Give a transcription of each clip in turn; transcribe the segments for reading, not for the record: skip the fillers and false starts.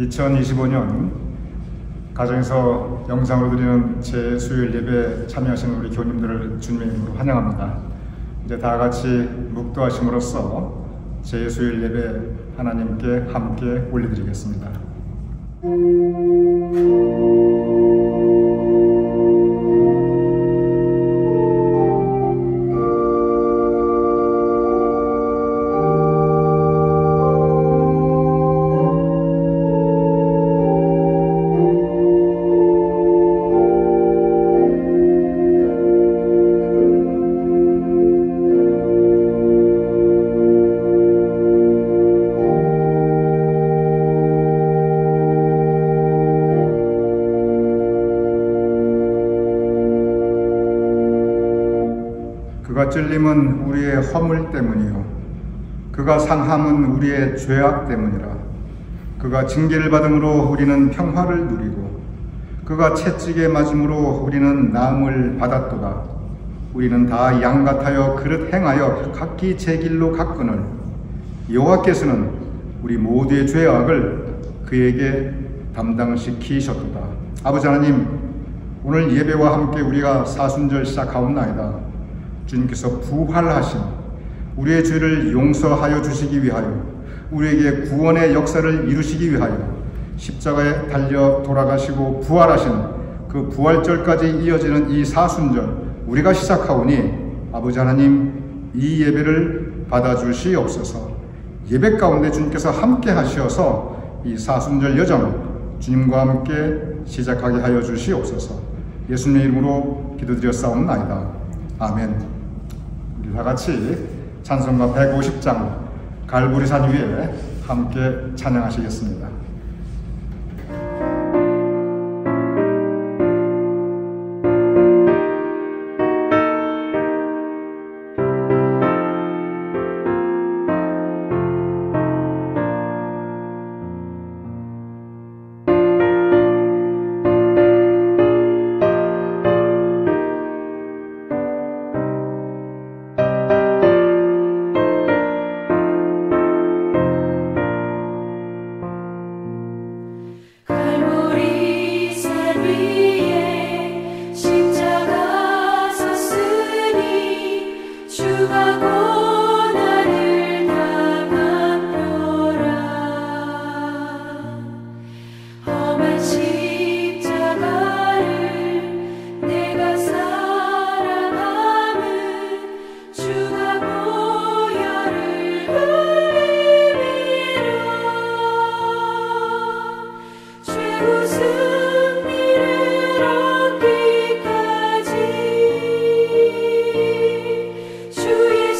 2025년 가정에서 영상으로 드리는 제 수요일 예배에 참여하신 우리 교우님들을 주님의 이름으로 환영합니다. 이제 다 같이 묵도하심으로써 제 수요일 예배 하나님께 함께 올려드리겠습니다. 그가 찔림은 우리의 허물 때문이요 그가 상함은 우리의 죄악 때문이라. 그가 징계를 받음으로 우리는 평화를 누리고 그가 채찍에 맞음으로 우리는 나음을 받았도다. 우리는 다 양 같아여 그릇 행하여 각기 제 길로 갔거늘 여호와께서는 우리 모두의 죄악을 그에게 담당시키셨도다. 아버지 하나님, 오늘 예배와 함께 우리가 사순절 시작하옵나이다. 주님께서 부활하신 우리의 죄를 용서하여 주시기 위하여 우리에게 구원의 역사를 이루시기 위하여 십자가에 달려 돌아가시고 부활하신 그 부활절까지 이어지는 이 사순절 우리가 시작하오니 아버지 하나님, 이 예배를 받아주시옵소서. 예배 가운데 주님께서 함께 하시어서 이 사순절 여정 주님과 함께 시작하게 하여 주시옵소서. 예수님의 이름으로 기도드렸사옵나이다. 아멘. 우리 다 같이 찬송가 150장 갈보리산 위에 함께 찬양하시겠습니다. 주의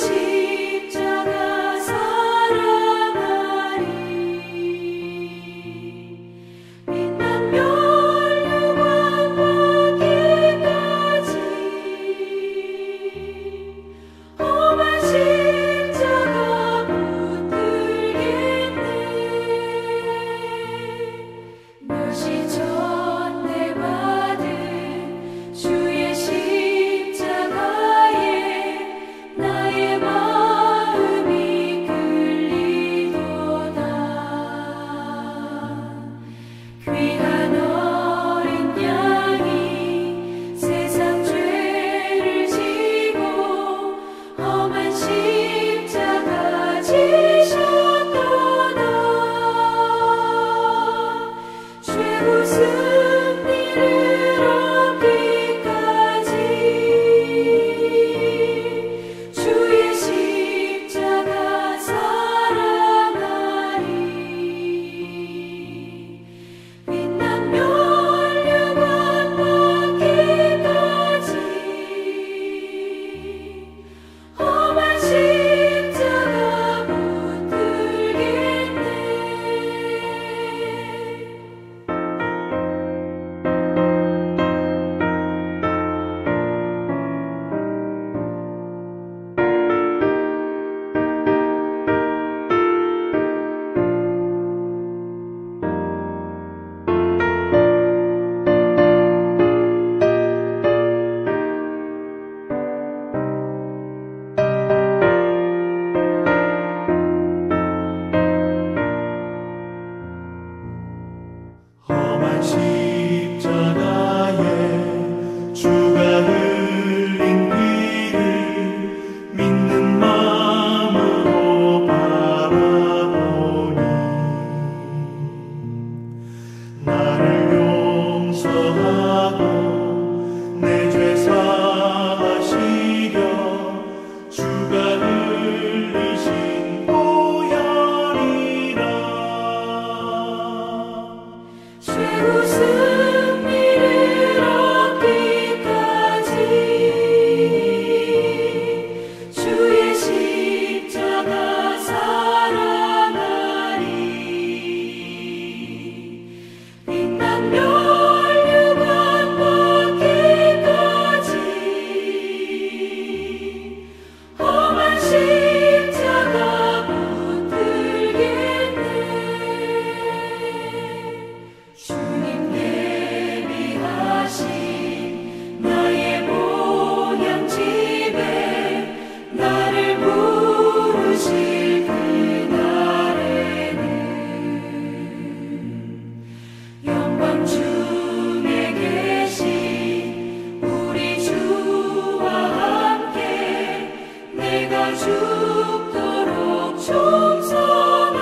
내가 죽도록 충성하리.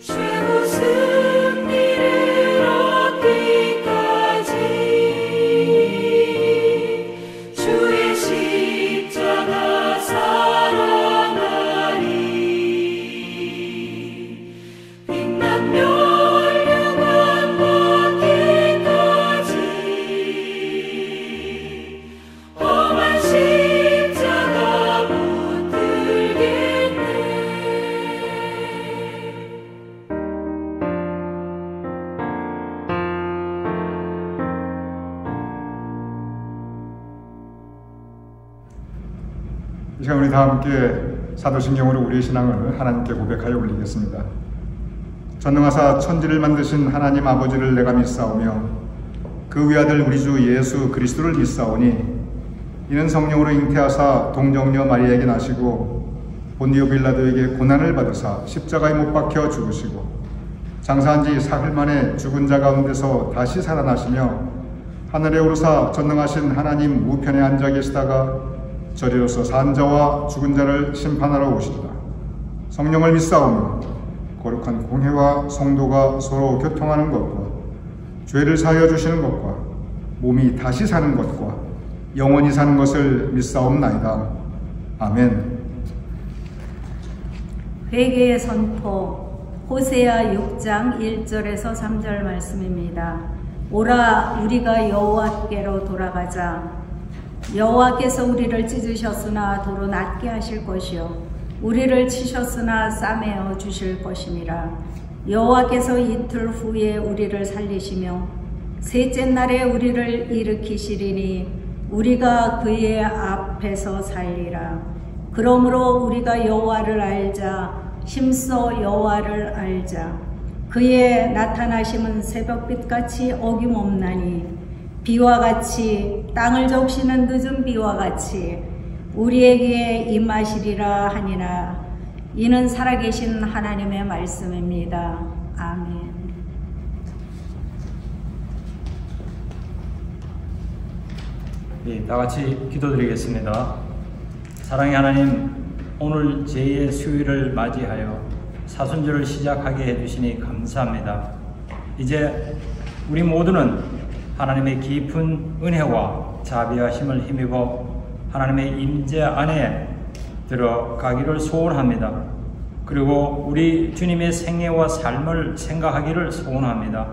최고 승리를 얻기까지 주의 십자가 사랑하리. 빛난 멸류관 받기까지 험한 십자가 붙들겠네. 이 시간 우리 다 함께 사도신경으로 우리의 신앙을 하나님께 고백하여 올리겠습니다. 전능하사 천지를 만드신 하나님 아버지를 내가 믿사오며 그 위아들 우리 주 예수 그리스도를 믿사오니 이는 성령으로 잉태하사 동정녀 마리아에게 나시고 본디오 빌라도에게 고난을 받으사 십자가에 못 박혀 죽으시고 장사한 지 사흘 만에 죽은 자 가운데서 다시 살아나시며 하늘에 오르사 전능하신 하나님 우편에 앉아 계시다가 저리로서 산 자와 죽은 자를 심판하러 오시리라. 성령을 믿사오며 거룩한 공회와 성도가 서로 교통하는 것과 죄를 사하여 주시는 것과 몸이 다시 사는 것과 영원히 사는 것을 믿사옵나이다. 아멘. 회개의 선포 호세아 6장 1절에서 3절 말씀입니다. 오라 우리가 여호와께로 돌아가자. 여호와께서 우리를 찢으셨으나 도로 낫게 하실 것이요 우리를 치셨으나 싸매어 주실 것임이라. 여호와께서 이틀 후에 우리를 살리시며 셋째 날에 우리를 일으키시리니 우리가 그의 앞에서 살리라. 그러므로 우리가 여호와를 알자. 힘써 여호와를 알자. 그의 나타나심은 새벽빛같이 어김없나니 비와 같이 땅을 적시는 늦은 비와 같이 우리에게 임하시리라 하니라. 이는 살아계신 하나님의 말씀입니다. 아멘. 네, 다 같이 기도드리겠습니다. 사랑의 하나님, 오늘 제2의 수요일을 맞이하여 사순절을 시작하게 해주시니 감사합니다. 이제 우리 모두는 하나님의 깊은 은혜와 자비하심을 힘입어 하나님의 임재 안에 들어가기를 소원합니다. 그리고 우리 주님의 생애와 삶을 생각하기를 소원합니다.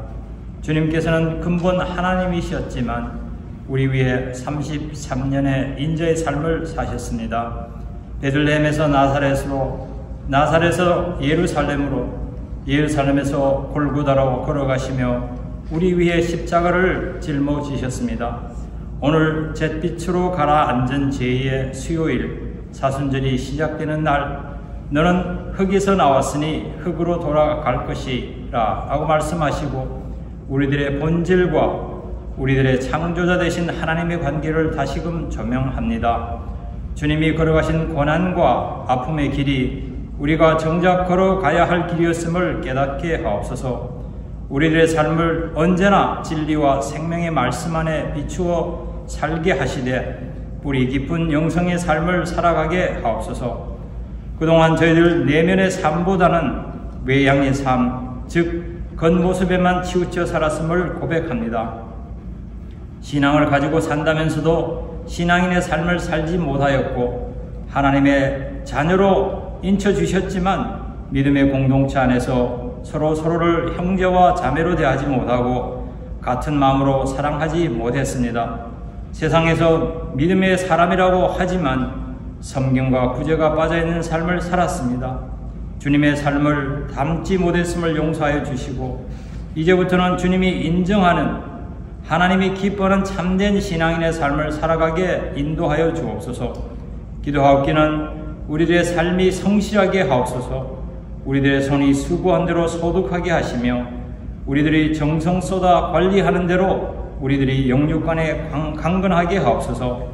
주님께서는 근본 하나님이셨지만 우리 위해 33년의 인자의 삶을 사셨습니다. 베들레헴에서 나사렛에서 예루살렘으로, 예루살렘에서 골고다로 걸어가시며 우리 위해 십자가를 짊어지셨습니다. 오늘 잿빛으로 가라앉은 제2의 수요일 사순절이 시작되는 날, 너는 흙에서 나왔으니 흙으로 돌아갈 것이라 라고 말씀하시고 우리들의 본질과 우리들의 창조자 되신 하나님의 관계를 다시금 조명합니다. 주님이 걸어가신 고난과 아픔의 길이 우리가 정작 걸어가야 할 길이었음을 깨닫게 하옵소서. 우리들의 삶을 언제나 진리와 생명의 말씀 안에 비추어 살게 하시되 뿌리 깊은 영성의 삶을 살아가게 하옵소서. 그동안 저희들 내면의 삶보다는 외양의 삶, 즉 겉모습에만 치우쳐 살았음을 고백합니다. 신앙을 가지고 산다면서도 신앙인의 삶을 살지 못하였고 하나님의 자녀로 인쳐주셨지만 믿음의 공동체 안에서 서로를 형제와 자매로 대하지 못하고 같은 마음으로 사랑하지 못했습니다. 세상에서 믿음의 사람이라고 하지만 성경과 구제가 빠져있는 삶을 살았습니다. 주님의 삶을 닮지 못했음을 용서하여 주시고 이제부터는 주님이 인정하는 하나님이 기뻐하는 참된 신앙인의 삶을 살아가게 인도하여 주옵소서. 기도하옵기는 우리들의 삶이 성실하게 하옵소서. 우리들의 손이 수고한 대로 소득하게 하시며 우리들이 정성 쏟아 관리하는 대로 우리들이 영육간에 강건하게 하옵소서.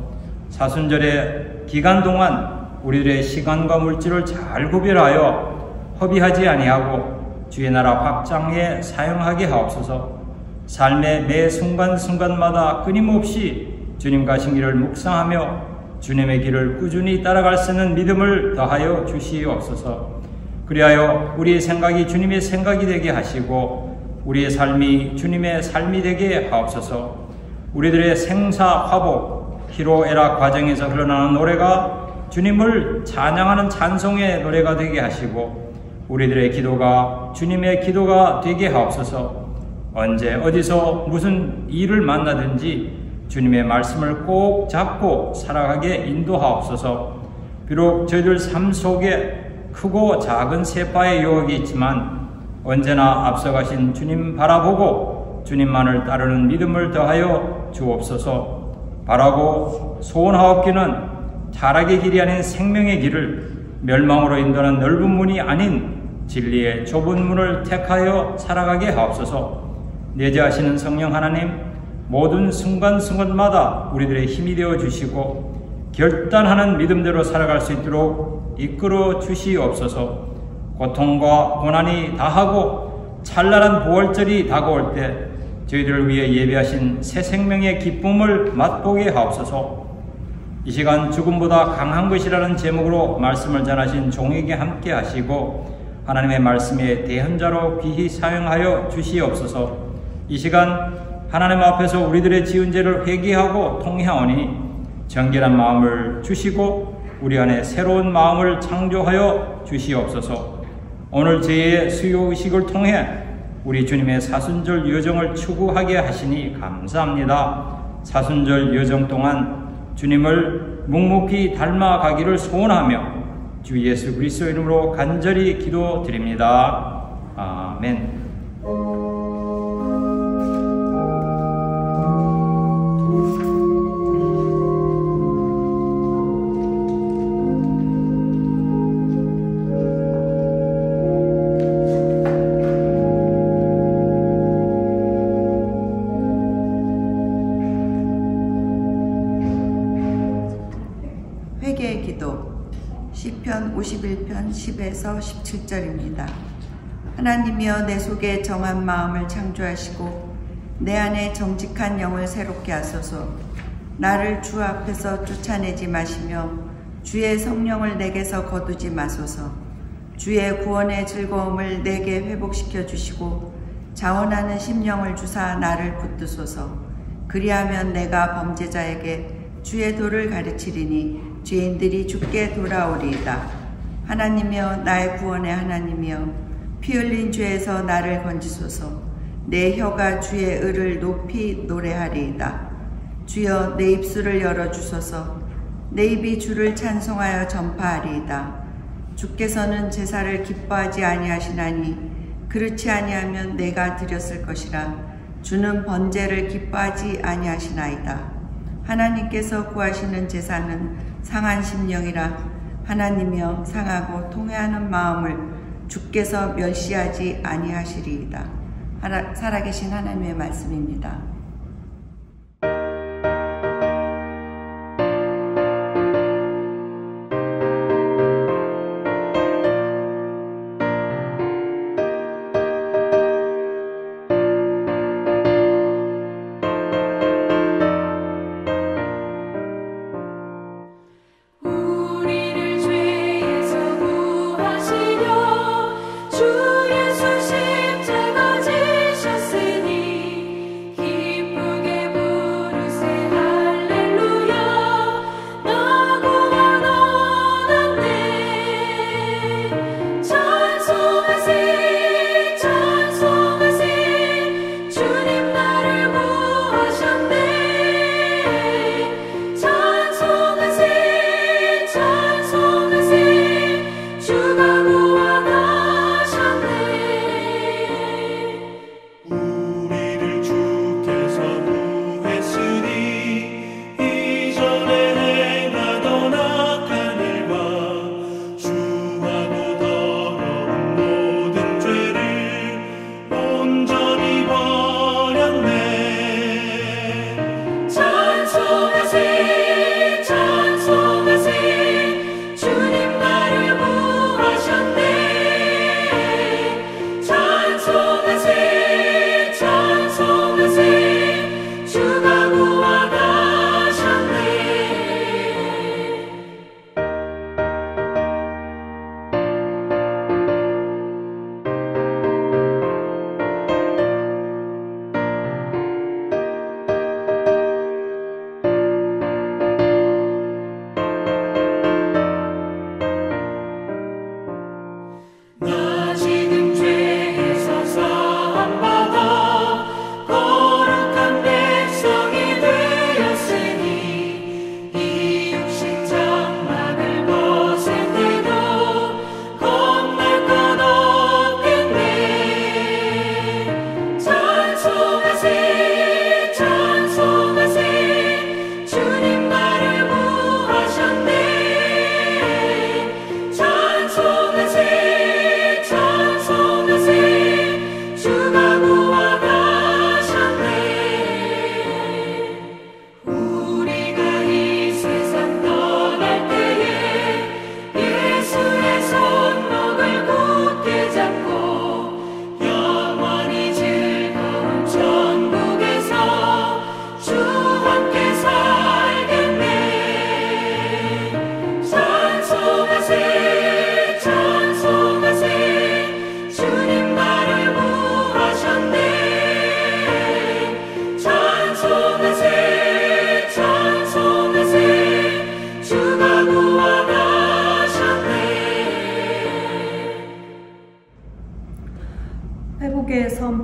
사순절의 기간 동안 우리들의 시간과 물질을 잘 구별하여 허비하지 아니하고 주의 나라 확장에 사용하게 하옵소서. 삶의 매 순간순간마다 끊임없이 주님 가신 길을 묵상하며 주님의 길을 꾸준히 따라갈 수 있는 믿음을 더하여 주시옵소서. 그리하여 우리의 생각이 주님의 생각이 되게 하시고 우리의 삶이 주님의 삶이 되게 하옵소서. 우리들의 생사화복 희로애락 과정에서 흘러나오는 노래가 주님을 찬양하는 찬송의 노래가 되게 하시고 우리들의 기도가 주님의 기도가 되게 하옵소서. 언제 어디서 무슨 일을 만나든지 주님의 말씀을 꼭 잡고 살아가게 인도하옵소서. 비록 저희들 삶 속에 크고 작은 세파의 유혹이 있지만 언제나 앞서가신 주님 바라보고 주님만을 따르는 믿음을 더하여 주옵소서. 바라고 소원하옵기는 타락의 길이 아닌 생명의 길을 멸망으로 인도하는 넓은 문이 아닌 진리의 좁은 문을 택하여 살아가게 하옵소서. 내재하시는 성령 하나님, 모든 순간순간마다 우리들의 힘이 되어 주시고 결단하는 믿음대로 살아갈 수 있도록 이끌어 주시옵소서. 고통과 고난이 다하고 찬란한 부활절이 다가올 때 저희들을 위해 예비하신 새 생명의 기쁨을 맛보게 하옵소서. 이 시간 죽음보다 강한 것이라는 제목으로 말씀을 전하신 종에게 함께 하시고 하나님의 말씀에 대언자로 귀히 사용하여 주시옵소서. 이 시간 하나님 앞에서 우리들의 지은 죄를 회개하고 통회하오니 정결한 마음을 주시고 우리 안에 새로운 마음을 창조하여 주시옵소서. 오늘 제의 수요의식을 통해 우리 주님의 사순절 여정을 추구하게 하시니 감사합니다. 사순절 여정 동안 주님을 묵묵히 닮아가기를 소원하며 주 예수 그리스도 이름으로 간절히 기도드립니다. 아멘. 회개의 기도 시편 51편 10에서 17절입니다. 하나님이여 내 속에 정한 마음을 창조하시고 내 안에 정직한 영을 새롭게 하소서. 나를 주 앞에서 쫓아내지 마시며 주의 성령을 내게서 거두지 마소서. 주의 구원의 즐거움을 내게 회복시켜 주시고 자원하는 심령을 주사 나를 붙드소서. 그리하면 내가 범죄자에게 주의 도를 가르치리니 죄인들이 주께 돌아오리이다. 하나님이여 나의 구원의 하나님이여 피 흘린 죄에서 나를 건지소서. 내 혀가 주의 의를 높이 노래하리이다. 주여 내 입술을 열어주소서. 내 입이 주를 찬송하여 전파하리이다. 주께서는 제사를 기뻐하지 아니하시나니 그렇지 아니하면 내가 드렸을 것이라. 주는 번제를 기뻐하지 아니하시나이다. 하나님께서 구하시는 제사는 상한 심령이라. 하나님이여 상하고 통회하는 마음을 주께서 멸시하지 아니하시리이다. 살아계신 하나님의 말씀입니다. 우리를 죄에서 구하시려 주 예수 십자가 지셨으니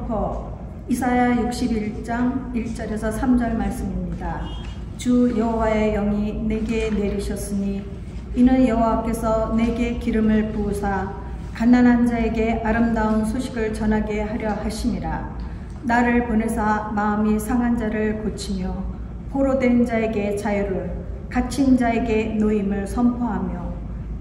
선포. 이사야 61장 1절에서 3절 말씀입니다. 주 여호와의 영이 내게 내리셨으니 이는 여호와께서 내게 기름을 부으사 가난한 자에게 아름다운 소식을 전하게 하려 하심이라. 나를 보내사 마음이 상한 자를 고치며 포로된 자에게 자유를, 갇힌 자에게 노임을 선포하며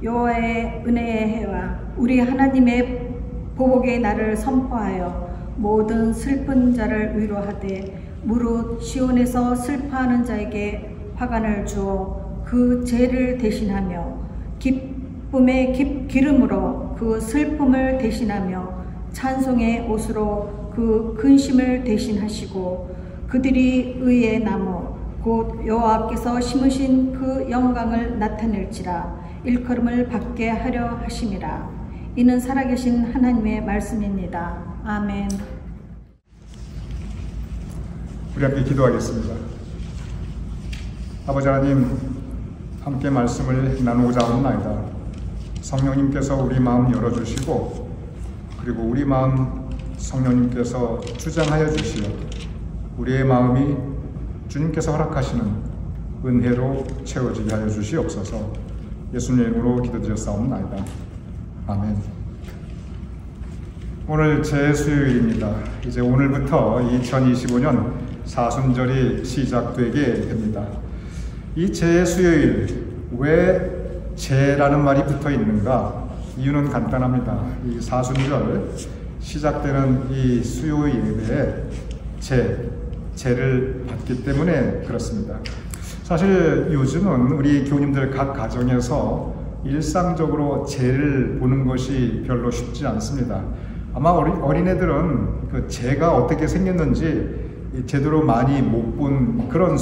여호와의 은혜의 해와 우리 하나님의 보복의 날을 선포하여 모든 슬픈 자를 위로하되 무릇 시온에서 슬퍼하는 자에게 화관을 주어 그 죄를 대신하며 기쁨의 기름으로 그 슬픔을 대신하며 찬송의 옷으로 그 근심을 대신하시고 그들이 의의 나무 곧 여호와께서 심으신 그 영광을 나타낼지라 일컬음을 받게 하려 하심이라. 이는 살아계신 하나님의 말씀입니다. 아멘. 우리 함께 기도하겠습니다. 아버지 하나님, 함께 말씀을 나누고자 합니다. 성령님께서 우리 마음 열어주시고 그리고 우리 마음 성령님께서 주장하여 주시어 우리의 마음이 주님께서 허락하시는 은혜로 채워지게 하여 주시옵소서. 예수님의 이름으로 기도드렸사옵나이다. 아멘. 오늘 제수요일입니다. 이제 오늘부터 2025년 사순절이 시작되게 됩니다. 이 제수요일, 왜 제라는 말이 붙어 있는가? 이유는 간단합니다. 이 사순절 시작되는 이 수요 예배에 제를 받기 때문에 그렇습니다. 사실 요즘은 우리 교우님들 각 가정에서 일상적으로 제를 보는 것이 별로 쉽지 않습니다. 아마 어린애들은 그 제가 어떻게 생겼는지 제대로 많이 못 본 그런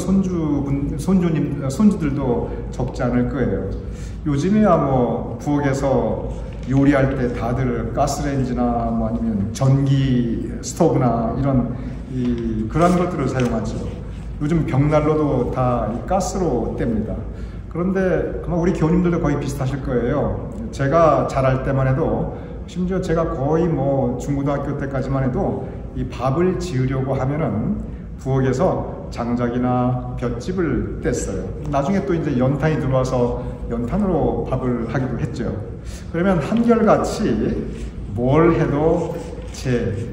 손주들도 적지 않을 거예요. 요즘이야 뭐 부엌에서 요리할 때 다들 가스레인지나 뭐 아니면 전기 스토브나 이런 그런 것들을 사용하죠. 요즘 벽난로도 다 가스로 뗍니다. 그런데 아마 우리 교우님들도 거의 비슷하실 거예요. 제가 자랄 때만 해도, 심지어 제가 거의 뭐 중고등학교 때까지만 해도 이 밥을 지으려고 하면은 부엌에서 장작이나 볏짚을 뗐어요. 나중에 또 이제 연탄이 들어와서 연탄으로 밥을 하기도 했죠. 그러면 한결같이 뭘 해도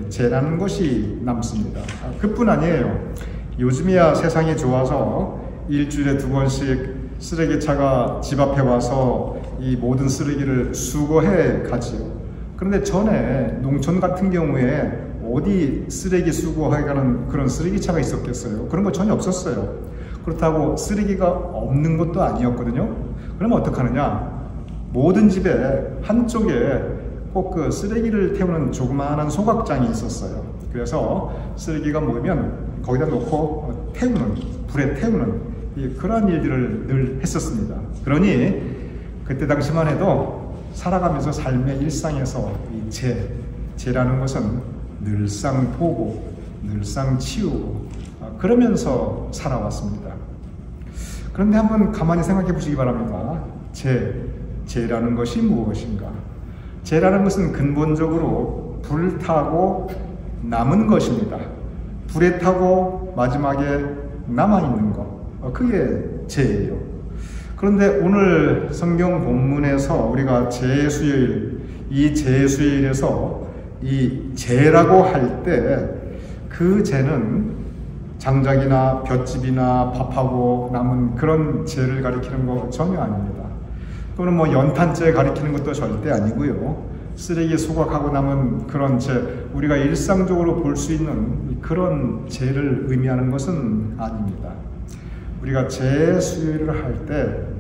제라는 것이 남습니다. 그뿐 아니에요. 요즘이야 세상이 좋아서 일주일에 2번씩 쓰레기차가 집 앞에 와서 이 모든 쓰레기를 수거해 가지요. 그런데 전에 농촌 같은 경우에 어디 쓰레기 수거하게 가는 그런 쓰레기차가 있었겠어요? 그런 거 전혀 없었어요. 그렇다고 쓰레기가 없는 것도 아니었거든요. 그러면 어떡하느냐? 모든 집에 한쪽에 꼭 그 쓰레기를 태우는 조그마한 소각장이 있었어요. 그래서 쓰레기가 모이면 거기다 놓고 불에 태우는 그러한 일들을 늘 했었습니다. 그러니 그때 당시만 해도 살아가면서 삶의 일상에서 이 제라는 것은 늘상 보고 늘상 치우고 그러면서 살아왔습니다. 그런데 한번 가만히 생각해 보시기 바랍니다. 제라는 것이 무엇인가? 제라는 것은 근본적으로 불타고 남은 것입니다. 불에 타고 마지막에 남아있는 것, 그게 제예요. 그런데 오늘 성경 본문에서 우리가 제수요일, 이 제수요일에서 이 제라고 할 때 그 제는 장작이나 볏짚이나 밥하고 남은 그런 제를 가리키는 거 전혀 아닙니다. 또는 뭐 연탄재 가리키는 것도 절대 아니고요. 쓰레기 소각하고 남은 그런 제, 우리가 일상적으로 볼 수 있는 그런 제를 의미하는 것은 아닙니다. 우리가 제수요일을 할 때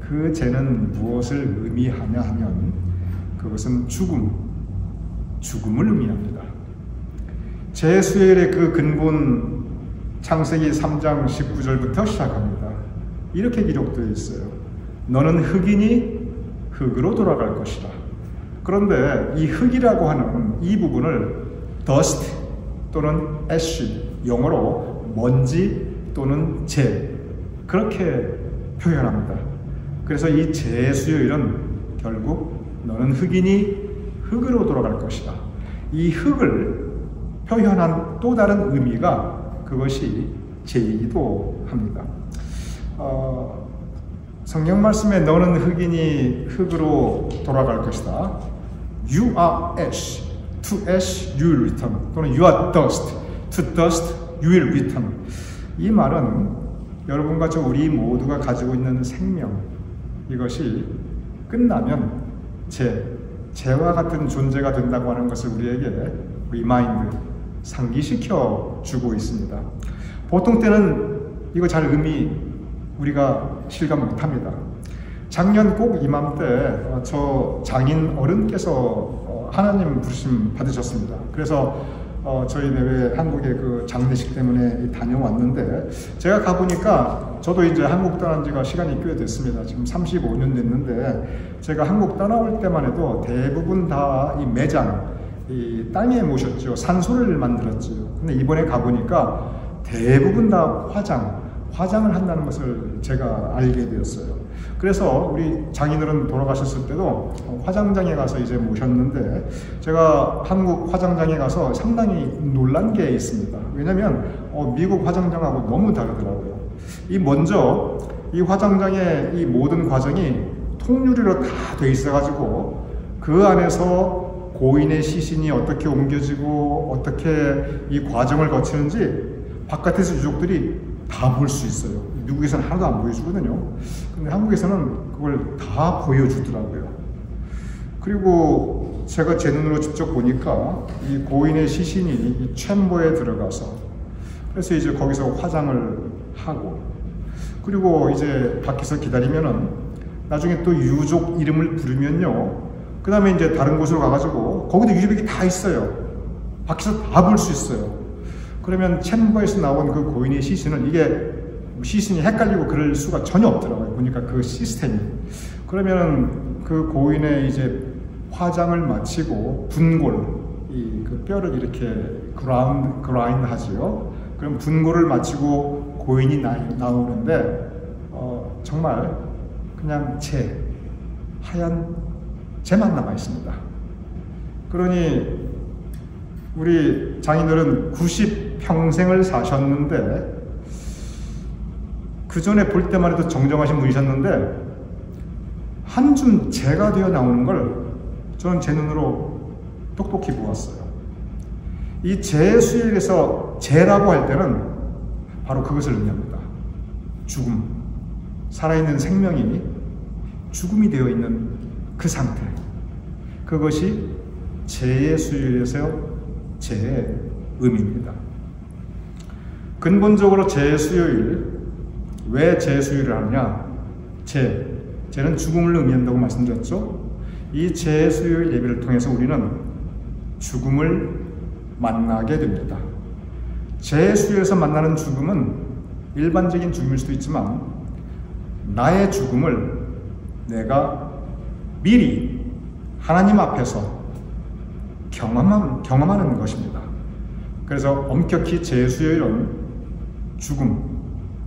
그 제는 무엇을 의미하냐 하면 그것은 죽음을 의미합니다. 제수요일의 그 근본 창세기 3장 19절부터 시작합니다. 이렇게 기록되어 있어요. 너는 흙이니 흙으로 돌아갈 것이다. 그런데 이 흙이라고 하는 이 부분을 dust 또는 ash, 영어로 먼지 또는 재, 그렇게 표현합니다. 그래서 이 제수요일은 결국 너는 흙이니 흙으로 돌아갈 것이다. 이 흙을 표현한 또 다른 의미가 그것이 죄이기도 합니다. 성경 말씀에 너는 흑인이 흙으로 돌아갈 것이다. You are ash, to ash you will return. 또는 you are dust, to dust you will return. 이 말은 여러분과 저 우리 모두가 가지고 있는 생명, 이것이 끝나면 죄와 같은 존재가 된다고 하는 것을 우리에게 리마인드, 상기시켜 주고 있습니다. 보통 때는 이거 잘 우리가 실감 못합니다. 작년 꼭 이맘때 저 장인 어른께서 하나님 부르심 받으셨습니다. 그래서 저희 내외 한국의 그 장례식 때문에 다녀왔는데, 제가 가보니까 저도 이제 한국 떠난 지가 시간이 꽤 됐습니다. 지금 35년 됐는데, 제가 한국 떠나올 때만 해도 대부분 다 이 매장, 이 땅에 모셨죠. 산소를 만들었죠. 근데 이번에 가보니까 대부분 다 화장을 한다는 것을 제가 알게 되었어요. 그래서 우리 장인어른 돌아가셨을 때도 화장장에 가서 이제 모셨는데, 제가 한국 화장장에 가서 상당히 놀란 게 있습니다. 왜냐면 미국 화장장하고 너무 다르더라고요. 먼저 이 화장장의 이 모든 과정이 통유리로 다 돼 있어가지고 그 안에서 고인의 시신이 어떻게 옮겨지고 어떻게 이 과정을 거치는지 바깥에서 유족들이 다 볼 수 있어요. 미국에서는 하나도 안 보여주거든요. 근데 한국에서는 그걸 다 보여주더라고요. 그리고 제가 제 눈으로 직접 보니까 이 고인의 시신이 이 챔버에 들어가서, 그래서 이제 거기서 화장을 하고, 그리고 이제 밖에서 기다리면은 나중에 또 유족 이름을 부르면요, 그 다음에 이제 다른 곳으로 가가지고 거기도 유족이 다 있어요. 밖에서 다 볼 수 있어요. 그러면 챔버에서 나온 그 고인의 시신은, 이게 시신이 헷갈리고 그럴 수가 전혀 없더라고요. 보니까 그 시스템이. 그러면은 그 고인의 이제 화장을 마치고 분골, 그 뼈를 이렇게 그라인드 하지요. 그럼 분골을 마치고 고인이 나오는데, 정말 그냥 하얀 재만 남아 있습니다. 그러니 우리 장인들은 90평생을 사셨는데, 그 전에 볼 때만 해도 정정하신 분이셨는데, 한 줌 재가 되어 나오는 걸 저는 제 눈으로 똑똑히 보았어요. 이 재의 수일에서 재라고 할 때는 바로 그것을 의미합니다. 죽음, 살아있는 생명이 죽음이 되어 있는 그 상태, 그것이 재의 수일에서 재의 의미입니다. 근본적으로 재의 수요일, 왜 재의 수요일을 하느냐? 재는 죽음을 의미한다고 말씀드렸죠. 이 재의 수요일 예배를 통해서 우리는 죽음을 만나게 됩니다. 재의 수요일에서 만나는 죽음은 일반적인 죽음일 수도 있지만, 나의 죽음을 내가 미리 하나님 앞에서 경험하는 것입니다. 그래서 엄격히 재의 수요일은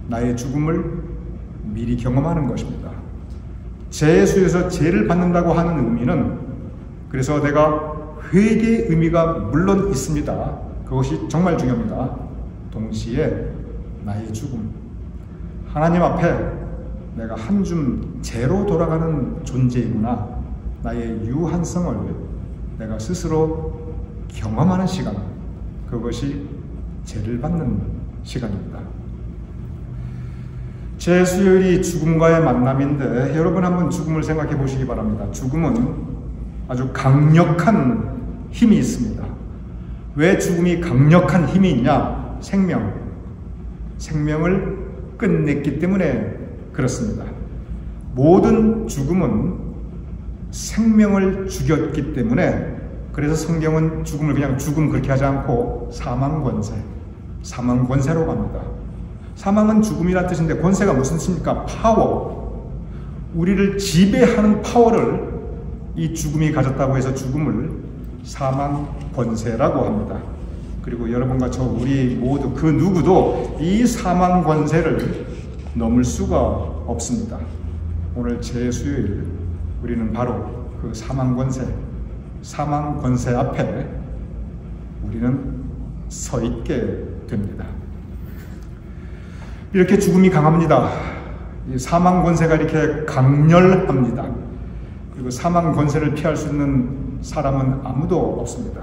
나의 죽음을 미리 경험하는 것입니다. 재의 수요일에서 죄를 받는다고 하는 의미는, 그래서 내가 회개의 의미가 물론 있습니다. 그것이 정말 중요합니다. 동시에 나의 죽음, 하나님 앞에 내가 한 줌 재로 돌아가는 존재이구나, 나의 유한성을 내가 스스로 경험하는 시간, 그것이 죄를 받는 시간입니다. 재 수요일이 죽음과의 만남인데, 여러분 한번 죽음을 생각해 보시기 바랍니다. 죽음은 아주 강력한 힘이 있습니다. 왜 죽음이 강력한 힘이 있냐? 생명을 끝냈기 때문에 그렇습니다. 모든 죽음은 생명을 죽였기 때문에, 그래서 성경은 죽음을 그냥 죽음 그렇게 하지 않고 사망권세로 갑니다. 사망은 죽음이란 뜻인데, 권세가 무슨 뜻입니까? 파워, 우리를 지배하는 파워를 이 죽음이 가졌다고 해서 죽음을 사망권세라고 합니다. 그리고 여러분과 저 우리 모두 그 누구도 이 사망권세를 넘을 수가 없습니다. 오늘 재수요일 우리는 바로 그 사망권세 앞에 우리는 서 있게 됩니다. 이렇게 죽음이 강합니다. 이 사망 권세가 이렇게 강렬합니다. 그리고 사망 권세를 피할 수 있는 사람은 아무도 없습니다.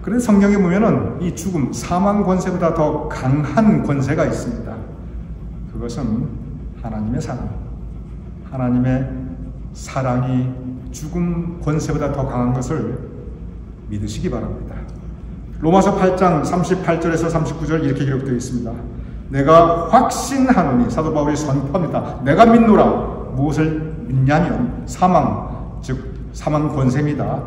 그런데 성경에 보면은 이 죽음, 사망 권세보다 더 강한 권세가 있습니다. 그것은 하나님의 사랑. 하나님의 사랑이 죽음 권세보다 더 강한 것을 믿으시기 바랍니다. 로마서 8장 38절에서 39절 이렇게 기록되어 있습니다. 내가 확신하노니, 사도 바울이 선포합니다. 내가 믿노라. 무엇을 믿냐면 사망, 즉 사망 권세입니다.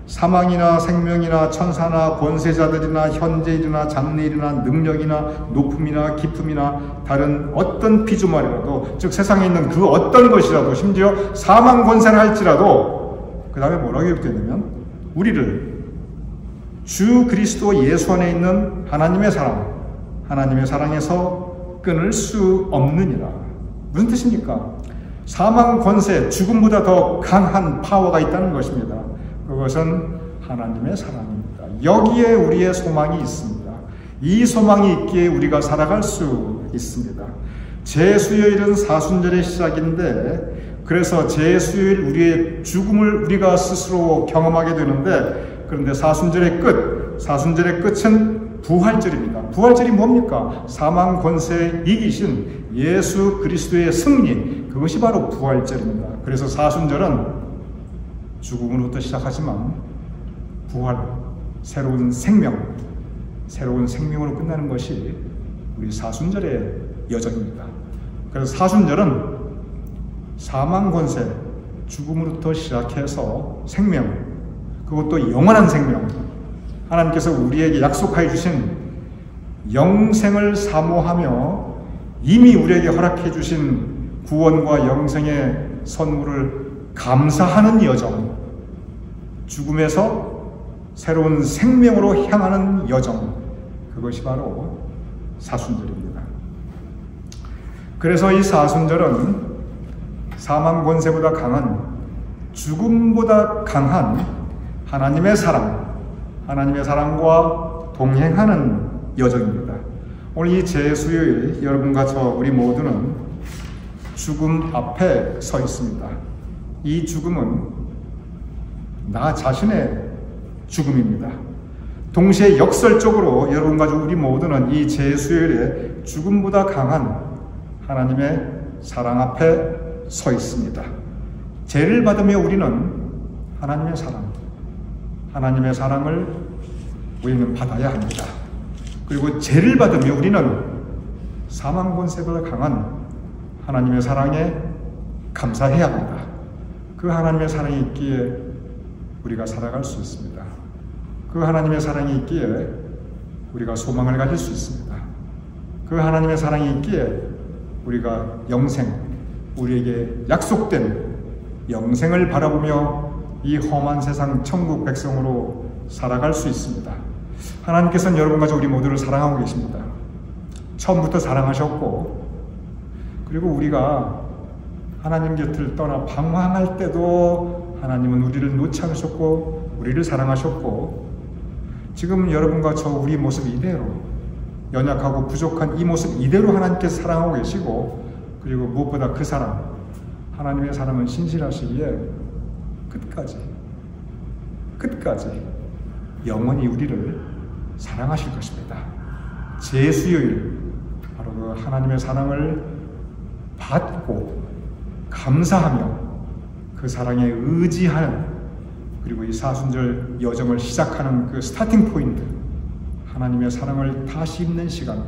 사망이나 생명이나 천사나 권세자들이나 현재일이나 장래일이나 능력이나 높음이나 깊음이나 다른 어떤 피조물이라도, 즉 세상에 있는 그 어떤 것이라도, 심지어 사망 권세를 할지라도, 그 다음에 뭐라고 기록되냐면 우리를 주 그리스도 예수 안에 있는 하나님의 사랑, 하나님의 사랑에서 끊을 수 없느니라. 무슨 뜻입니까? 사망 권세, 죽음보다 더 강한 파워가 있다는 것입니다. 그것은 하나님의 사랑입니다. 여기에 우리의 소망이 있습니다. 이 소망이 있기에 우리가 살아갈 수 있습니다. 제수요일은 사순절의 시작인데, 그래서 제수요일 우리의 죽음을 우리가 스스로 경험하게 되는데, 그런데 사순절의 끝은 부활절입니다. 부활절이 뭡니까? 사망 권세에 이기신 예수 그리스도의 승리, 그것이 바로 부활절입니다. 그래서 사순절은 죽음으로부터 시작하지만 부활, 새로운 생명으로 끝나는 것이 우리 사순절의 여정입니다. 그래서 사순절은 사망 권세, 죽음으로부터 시작해서 생명, 그것도 영원한 생명, 하나님께서 우리에게 약속하여 주신 영생을 사모하며 이미 우리에게 허락해 주신 구원과 영생의 선물을 감사하는 여정, 죽음에서 새로운 생명으로 향하는 여정, 그것이 바로 사순절입니다. 그래서 이 사순절은 사망 권세보다 강한, 죽음보다 강한 하나님의 사랑, 하나님의 사랑과 동행하는 여정입니다. 오늘 이 제수요일 여러분과 우리 모두는 죽음 앞에 서 있습니다. 이 죽음은 나 자신의 죽음입니다. 동시에 역설적으로 여러분과 우리 모두는 이 제수요일에 죽음보다 강한 하나님의 사랑 앞에 서 있습니다. 죄를 받으며 우리는 하나님의 사랑을 우리는 받아야 합니다. 그리고 죄를 받으며 우리는 사망 권세보다 강한 하나님의 사랑에 감사해야 합니다. 그 하나님의 사랑이 있기에 우리가 살아갈 수 있습니다. 그 하나님의 사랑이 있기에 우리가 소망을 가질 수 있습니다. 그 하나님의 사랑이 있기에 우리가 우리에게 약속된 영생을 바라보며 이 험한 세상 천국 백성으로 살아갈 수 있습니다. 하나님께서는 여러분과 우리 모두를 사랑하고 계십니다. 처음부터 사랑하셨고, 그리고 우리가 하나님 곁을 떠나 방황할 때도 하나님은 우리를 놓지 않으셨고 우리를 사랑하셨고, 지금 여러분과 우리 모습 이대로, 연약하고 부족한 이 모습 이대로 하나님께서 사랑하고 계시고, 그리고 무엇보다 그 사랑, 하나님의 사랑은 신실하시기에 끝까지 영원히 우리를 사랑하실 것입니다. 제수요일, 바로 그 하나님의 사랑을 받고 감사하며 그 사랑에 의지하는, 그리고 이 사순절 여정을 시작하는 그 스타팅 포인트, 하나님의 사랑을 다시 입는 시간,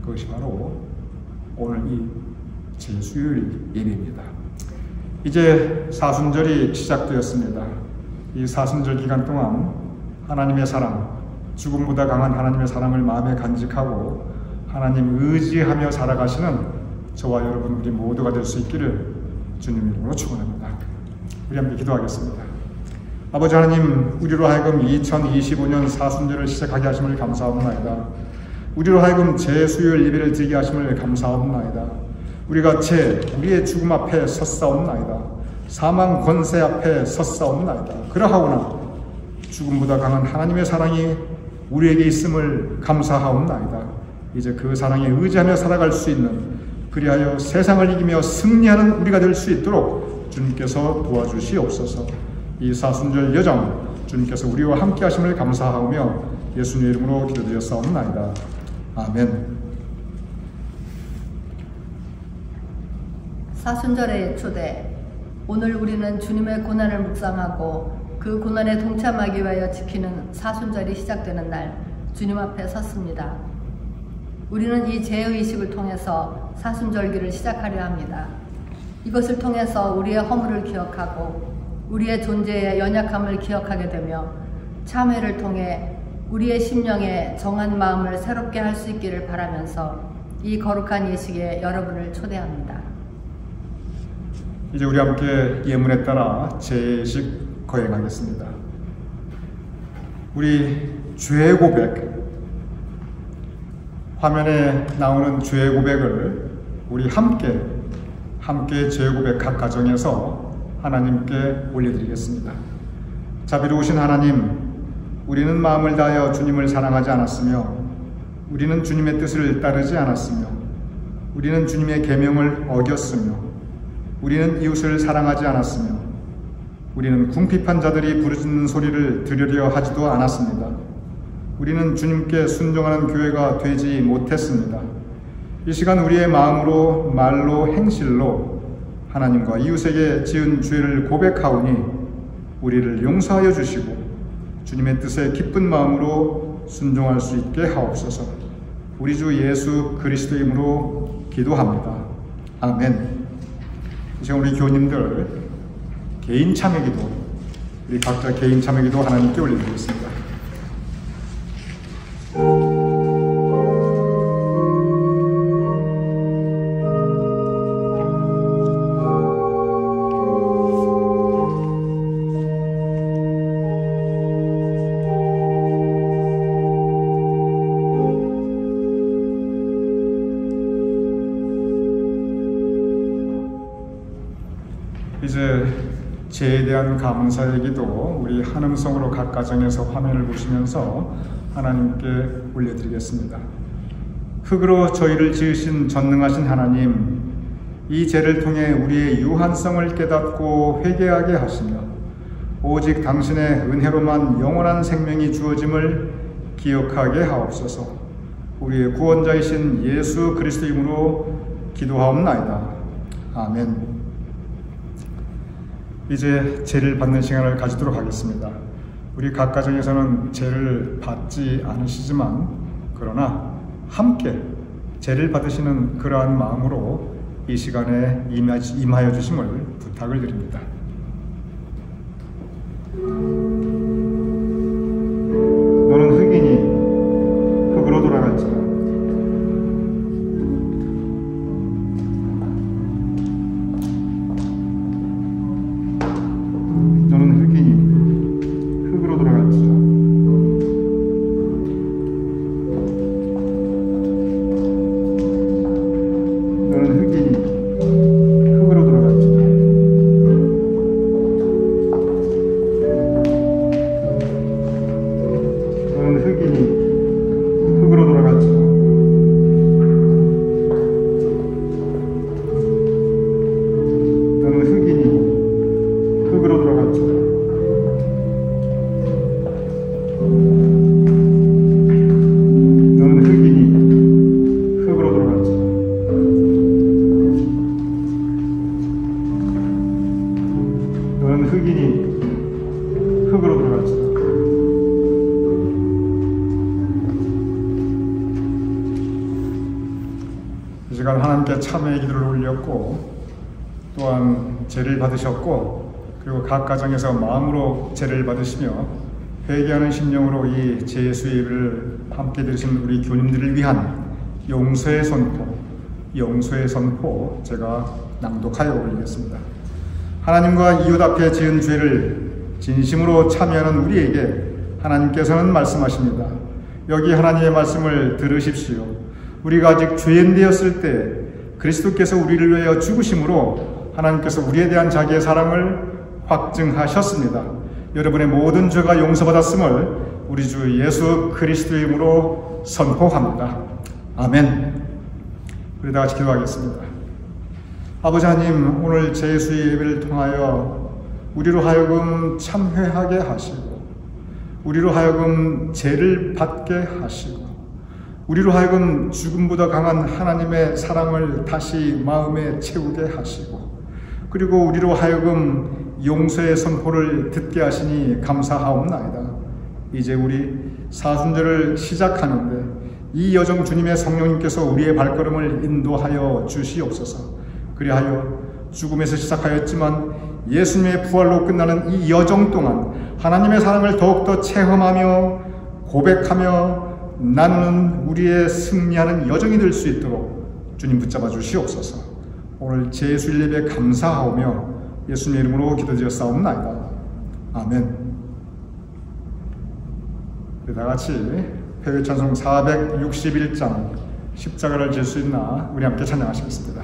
그것이 바로 오늘 이 제수요일 예배입니다. 이제 사순절이 시작되었습니다. 이 사순절 기간 동안 하나님의 사랑, 죽음보다 강한 하나님의 사랑을 마음에 간직하고 하나님 의지하며 살아가시는 저와 여러분 우리 모두가 될 수 있기를 주님 이름으로 축원합니다. 우리 함께 기도하겠습니다. 아버지 하나님, 우리로 하여금 2025년 사순절을 시작하게 하심을 감사하옵나이다. 우리로 하여금 제수요일 예배를 드리게 하심을 감사하옵나이다. 우리가 우리의 죽음 앞에 섰사옵나이다. 사망 권세 앞에 섰사옵나이다. 그러하오나 죽음보다 강한 하나님의 사랑이 우리에게 있음을 감사하옵나이다. 이제 그 사랑에 의지하며 살아갈 수 있는, 그리하여 세상을 이기며 승리하는 우리가 될 수 있도록 주님께서 도와주시옵소서. 이 사순절 여정 주님께서 우리와 함께 하심을 감사하오며 예수님의 이름으로 기도드렸사옵나이다. 아멘. 사순절의 초대. 오늘 우리는 주님의 고난을 묵상하고 그 고난에 동참하기 위하여 지키는 사순절이 시작되는 날 주님 앞에 섰습니다. 우리는 이 죄의식을 통해서 사순절기를 시작하려 합니다. 이것을 통해서 우리의 허물을 기억하고 우리의 존재의 연약함을 기억하게 되며 참회를 통해 우리의 심령에 정한 마음을 새롭게 할 수 있기를 바라면서 이 거룩한 예식에 여러분을 초대합니다. 이제 우리 함께 예문에 따라 제식 거행하겠습니다. 우리 죄 고백, 화면에 나오는 죄 고백을 우리 함께 죄 고백 각 가정에서 하나님께 올려드리겠습니다. 자비로우신 하나님, 우리는 마음을 다하여 주님을 사랑하지 않았으며 우리는 주님의 뜻을 따르지 않았으며 우리는 주님의 계명을 어겼으며 우리는 이웃을 사랑하지 않았으며 우리는 궁핍한 자들이 부르짖는 소리를 들으려 하지도 않았습니다. 우리는 주님께 순종하는 교회가 되지 못했습니다. 이 시간 우리의 마음으로, 말로, 행실로 하나님과 이웃에게 지은 죄를 고백하오니 우리를 용서하여 주시고 주님의 뜻에 기쁜 마음으로 순종할 수 있게 하옵소서. 우리 주 예수 그리스도의 이름으로 기도합니다. 아멘. 이제 우리 교우님들 개인 참여기도, 우리 각자 개인 참여기도 하나님께 올려드리겠습니다. 이제 죄에 대한 감사의 기도 우리 한음성으로 각 가정에서 화면을 보시면서 하나님께 올려드리겠습니다. 흙으로 저희를 지으신 전능하신 하나님, 이 죄를 통해 우리의 유한성을 깨닫고 회개하게 하시며 오직 당신의 은혜로만 영원한 생명이 주어짐을 기억하게 하옵소서. 우리의 구원자이신 예수 그리스도 이름으로 기도하옵나이다. 아멘. 이제 제를 받는 시간을 가지도록 하겠습니다. 우리 각 가정에서는 제를 받지 않으시지만 그러나 함께 제를 받으시는 그러한 마음으로 이 시간에 임하여 주심을 부탁을 드립니다. 너는 흙이니 흙으로 돌아갈지라. 이 시간 하나님께 참회의 기도를 올렸고 또한 제를 받으셨고 그리고 각 가정에서 마음으로 제를 받으시며 회개하는 심령으로 이 죄의 수입을 함께 들으신 우리 교님들을 위한 용서의 선포 제가 낭독하여 올리겠습니다. 하나님과 이웃 앞에 지은 죄를 진심으로 참여하는 우리에게 하나님께서는 말씀하십니다. 여기 하나님의 말씀을 들으십시오. 우리가 아직 죄인 되었을 때 그리스도께서 우리를 위하여 죽으심으로 하나님께서 우리에 대한 자기의 사랑을 확증하셨습니다. 여러분의 모든 죄가 용서받았음을 우리 주 예수 그리스도의 이름으로 선포합니다. 아멘. 우리 다 같이 기도하겠습니다. 아버지 하나님, 오늘 제2수의 예배를 통하여 우리로 하여금 참회하게 하시고, 우리로 하여금 죄를 받게 하시고, 우리로 하여금 죽음보다 강한 하나님의 사랑을 다시 마음에 채우게 하시고, 그리고 우리로 하여금 용서의 선포를 듣게 하시니 감사하옵나이다. 이제 우리 사순절을 시작하는데 이 여정 주님의 성령님께서 우리의 발걸음을 인도하여 주시옵소서. 그리하여 죽음에서 시작하였지만 예수님의 부활로 끝나는 이 여정 동안 하나님의 사랑을 더욱더 체험하며 고백하며 나누는 우리의 승리하는 여정이 될 수 있도록 주님 붙잡아 주시옵소서. 오늘 제2수 예배 감사하오며 예수님의 이름으로 기도드렸사옵나이다. 아멘. 우리 다같이 회개찬송 461장 십자가를 질 수 있나 우리 함께 찬양하시겠습니다.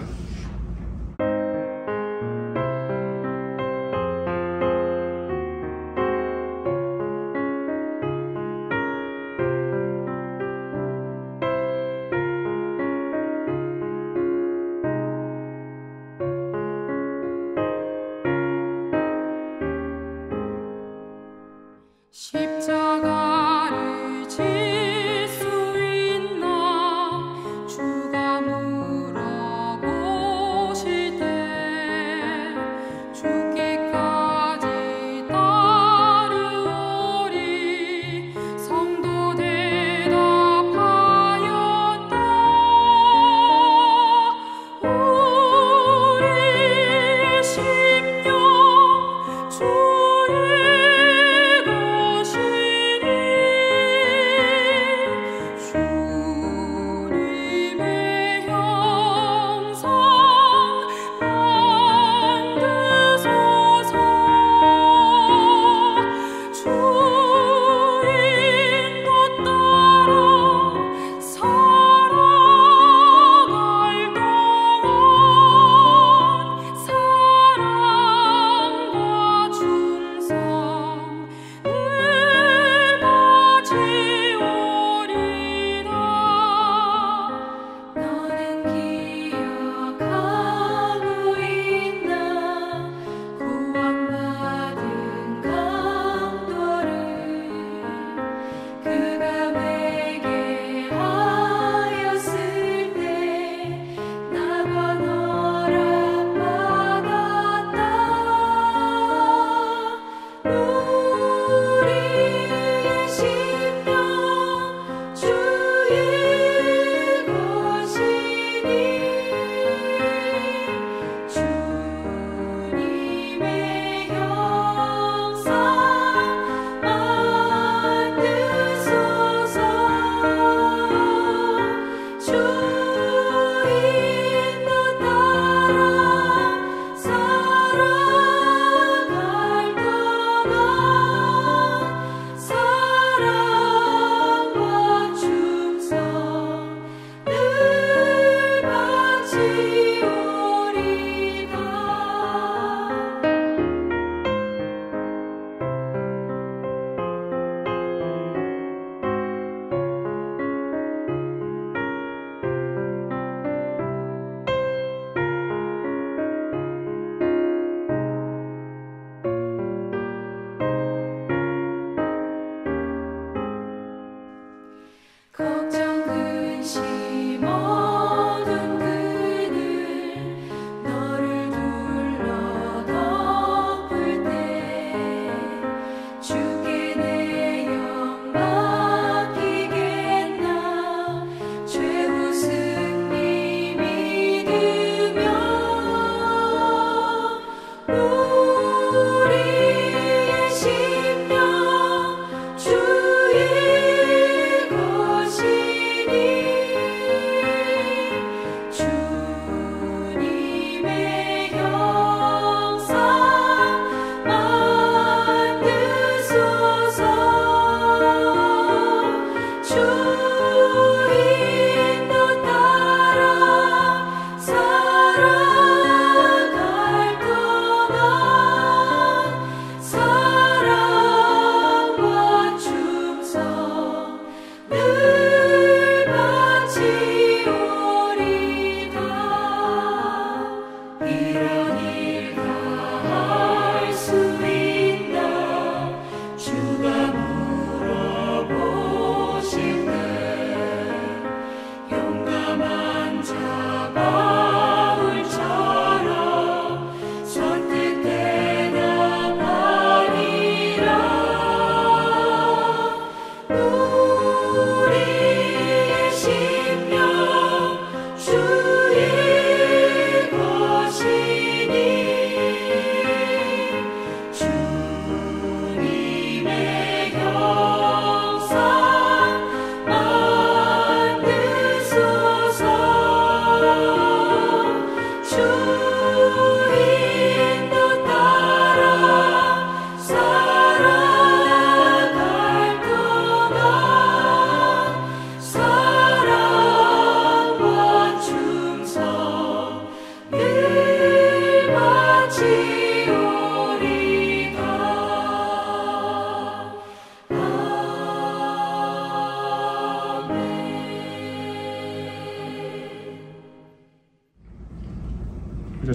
십자가를 질 수 있나 주가 물어보실 때 죽기까지 따르오리 성도 대답하였다. 우리의 심령 주의 것이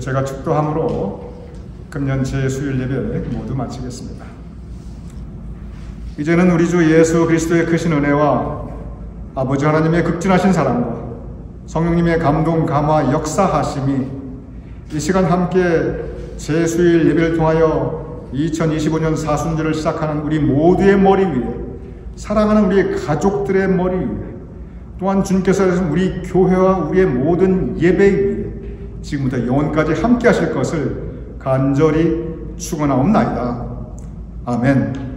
제가 축도함으로 금년 제 수요일 예배 모두 마치겠습니다. 이제는 우리 주 예수 그리스도의 크신 은혜와 아버지 하나님의 극진하신 사랑과 성령님의 감동, 감화, 역사하심이 이 시간 함께 제 수요일 예배를 통하여 2025년 사순절을 시작하는 우리 모두의 머리 위에, 사랑하는 우리 가족들의 머리 위에, 또한 주님께서 우리 교회와 우리의 모든 예배 위에 지금부터 영원까지 함께 하실 것을 간절히 축원하옵나이다. 아멘.